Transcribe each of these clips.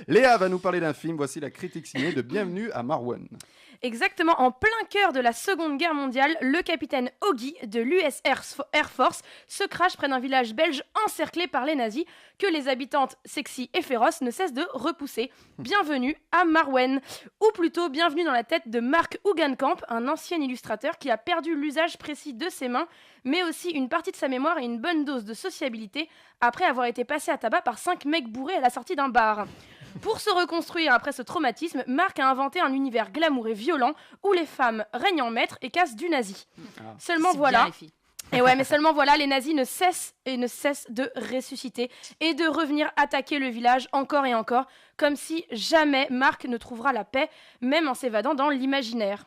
Léa va nous parler d'un film. Voici la critique signée de Bienvenue à Marwan. Exactement, en plein cœur de la Seconde Guerre mondiale, le capitaine Augie de l'US Air Force se crache près d'un village belge encerclé par les nazis que les habitantes sexy et féroces ne cessent de repousser. Bienvenue à Marwen, ou plutôt bienvenue dans la tête de Mark Hougenkamp, un ancien illustrateur qui a perdu l'usage précis de ses mains, mais aussi une partie de sa mémoire et une bonne dose de sociabilité après avoir été passé à tabac par 5 mecs bourrés à la sortie d'un bar. Pour se reconstruire après ce traumatisme, Mark a inventé un univers glamour et violent où les femmes règnent en maître et cassent du nazi. Seulement voilà, les nazis ne cessent de ressusciter et de revenir attaquer le village encore et encore, comme si jamais Mark ne trouvera la paix, même en s'évadant dans l'imaginaire.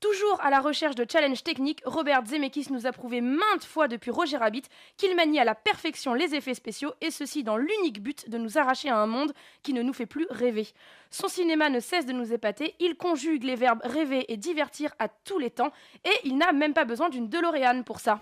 Toujours à la recherche de challenges techniques, Robert Zemeckis nous a prouvé maintes fois depuis Roger Rabbit qu'il manie à la perfection les effets spéciaux, et ceci dans l'unique but de nous arracher à un monde qui ne nous fait plus rêver. Son cinéma ne cesse de nous épater, il conjugue les verbes rêver et divertir à tous les temps, et il n'a même pas besoin d'une DeLorean pour ça.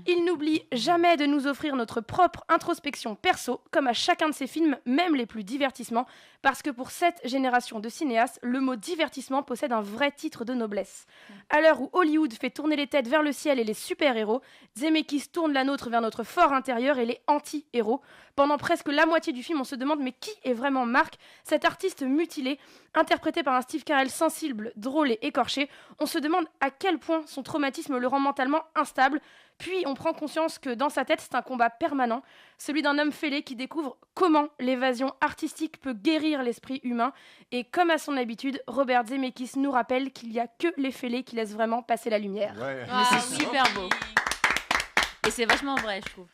Il n'oublie jamais de nous offrir notre propre introspection perso, comme à chacun de ses films, même les plus divertissements, parce que pour cette génération de cinéastes, le mot divertissement possède un vrai titre de noblesse. À l'heure où Hollywood fait tourner les têtes vers le ciel et les super-héros, Zemeckis tourne la nôtre vers notre fort intérieur et les anti-héros. Pendant presque la moitié du film, on se demande mais qui est vraiment Mark, cet artiste mutilé, interprété par un Steve Carell sensible, drôle et écorché. On se demande à quel point son traumatisme le rend mentalement instable. Puis on prend conscience que dans sa tête, c'est un combat permanent, celui d'un homme fêlé qui découvre comment l'évasion artistique peut guérir l'esprit humain. Et comme à son habitude, Robert Zemeckis nous rappelle qu'il n'y a que les fêlés qui laissent vraiment passer la lumière. Ouais. Mais c'est super beau. Et c'est vachement vrai, je trouve.